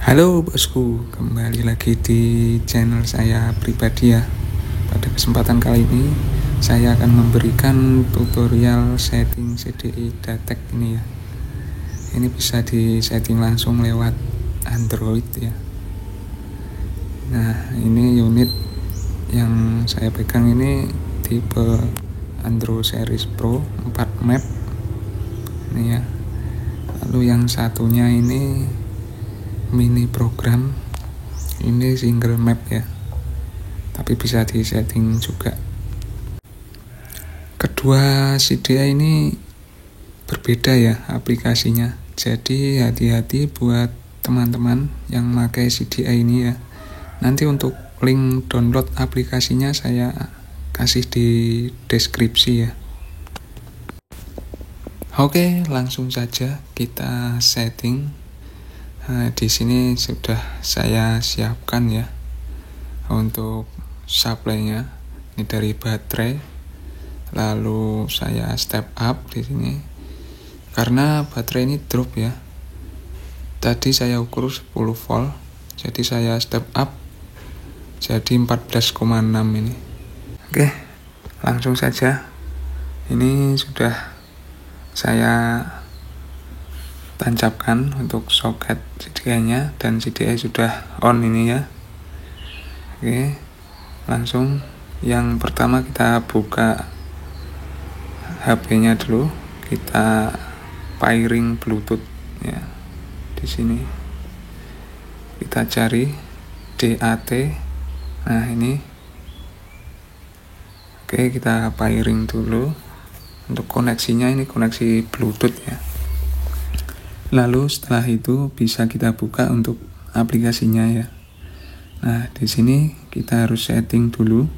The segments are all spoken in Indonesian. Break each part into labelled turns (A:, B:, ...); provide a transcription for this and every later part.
A: Halo bosku, kembali lagi di channel saya pribadi ya. Pada kesempatan kali ini saya akan memberikan tutorial setting CDI Datek ini ya. Ini bisa disetting langsung lewat Android ya. Nah, ini unit yang saya pegang ini tipe Android Series Pro 4 map ini ya. Lalu yang satunya ini mini program, ini single map ya, tapi bisa disetting juga. Kedua CDI ini berbeda ya aplikasinya, jadi hati-hati buat teman-teman yang pakai CDI ini ya. Nanti untuk link download aplikasinya saya kasih di deskripsi ya. Oke, langsung saja kita setting. Di sini sudah saya siapkan ya untuk supply-nya. Ini dari baterai. Lalu saya step up di sini karena baterai ini drop ya. Tadi saya ukur 10 volt, jadi saya step up jadi 14,6 ini. Oke, langsung saja. Ini sudah saya tancapkan untuk soket CDI-nya dan CDI sudah on ini ya. Oke, langsung yang pertama kita buka HP-nya dulu, kita pairing Bluetooth ya. Di sini kita cari DAT. Nah, ini. Oke, kita pairing dulu. Untuk koneksinya ini koneksi Bluetooth ya. Lalu setelah itu bisa kita buka untuk aplikasinya ya. Nah, di sini kita harus setting dulu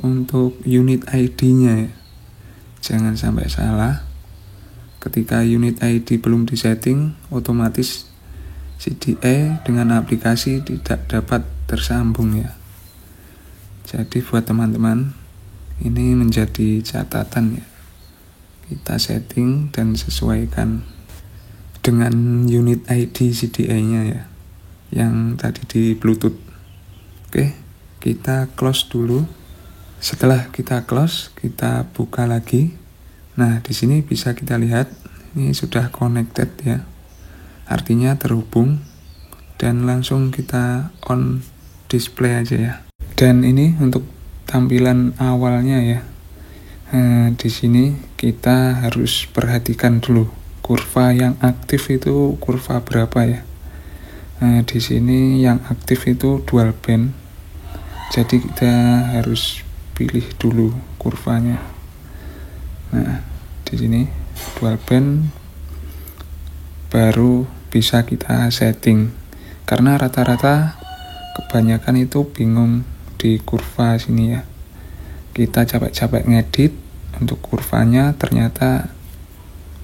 A: untuk unit ID-nya ya. Jangan sampai salah. Ketika unit ID belum disetting, otomatis CDI dengan aplikasi tidak dapat tersambung ya. Jadi buat teman-teman, ini menjadi catatan ya. Kita setting dan sesuaikan dengan unit ID CDI-nya ya, yang tadi di Bluetooth. Oke, kita close dulu. Setelah kita close, kita buka lagi. Nah, di sini bisa kita lihat ini sudah connected ya, artinya terhubung, dan langsung kita on display aja ya. Dan ini untuk tampilan awalnya ya. Di sini kita harus perhatikan dulu kurva yang aktif itu kurva berapa ya. Di sini yang aktif itu dual band, jadi kita harus pilih dulu kurvanya. Nah, di sini dual band baru bisa kita setting, karena rata-rata kebanyakan itu bingung di kurva sini ya. Kita capek-capek ngedit untuk kurvanya, ternyata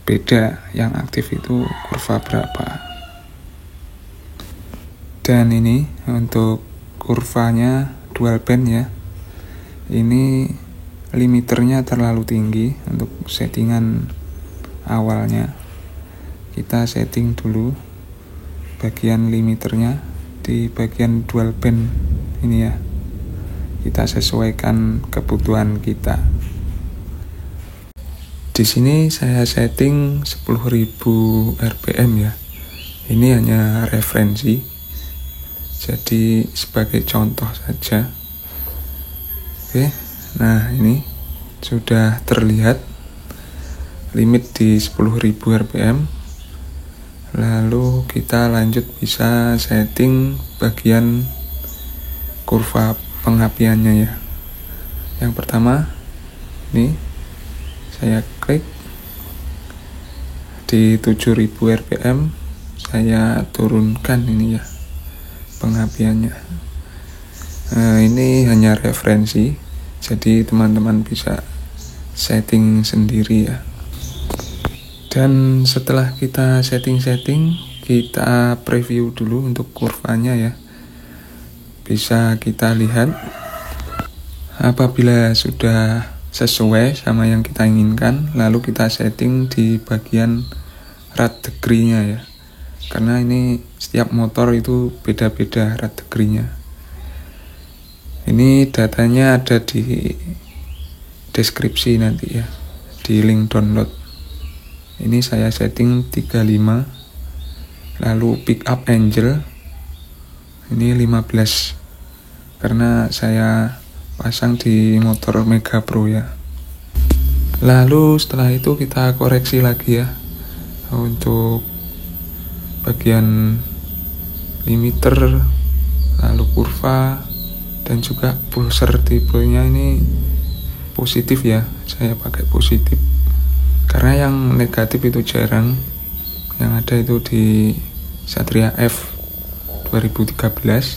A: beda yang aktif itu kurva berapa. Dan ini untuk kurvanya dual band ya, ini limiternya terlalu tinggi untuk settingan awalnya. Kita setting dulu bagian limiternya di bagian dual band ini ya. Kita sesuaikan kebutuhan kita. Di sini saya setting 10.000 RPM ya. Ini hanya referensi, jadi sebagai contoh saja. Oke, nah ini sudah terlihat limit di 10.000 RPM. Lalu kita lanjut bisa setting bagian kurva pengapiannya ya. Yang pertama ini saya klik di 7.000 RPM, saya turunkan ini ya pengapiannya. Ini hanya referensi, jadi teman-teman bisa setting sendiri ya. Dan setelah kita setting-setting, kita preview dulu untuk kurvanya ya. Bisa kita lihat apabila sudah sesuai sama yang kita inginkan, lalu kita setting di bagian rad degree-nya ya. Karena ini setiap motor itu beda-beda rate degree-nya. Ini datanya ada di deskripsi nanti ya, di link download. Ini saya setting 35, lalu pick up angel ini 15, karena saya pasang di motor Mega Pro ya. Lalu setelah itu kita koreksi lagi ya, untuk bagian limiter, lalu kurva, dan juga pulser tipenya ini positif ya, saya pakai positif karena yang negatif itu jarang, yang ada itu di Satria F 2013.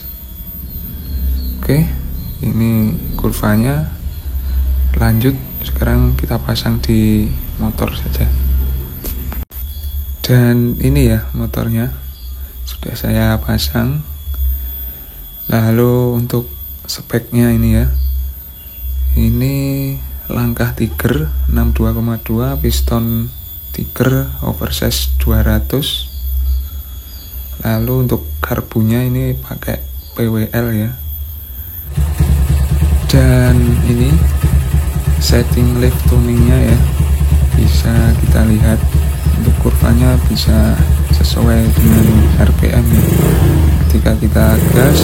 A: Oke, ini kurvanya. Lanjut, sekarang kita pasang di motor saja. Dan ini ya motornya sudah saya pasang. Lalu untuk speknya ini ya, ini langkah Tiger 62,2, piston Tiger oversize 200. Lalu untuk karbunya ini pakai PWL ya. Dan ini setting lift tuningnya ya, bisa kita lihat untuk kurvanya bisa sesuai dengan RPM ya. Ketika kita gas,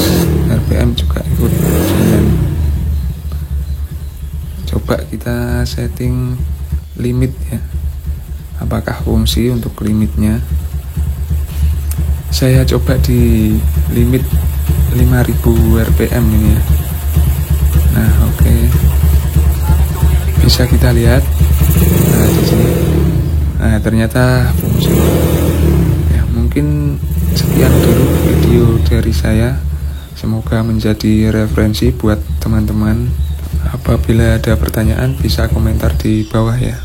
A: RPM juga ikut jalan. Coba kita setting limit ya, apakah fungsi untuk limitnya. Saya coba di limit 5000 RPM ini ya. Nah, oke. Bisa kita lihat. Nah, di sini. Nah, ternyata fungsi. Ya, mungkin sekian dulu video dari saya. Semoga menjadi referensi buat teman-teman. Apabila ada pertanyaan bisa komentar di bawah ya.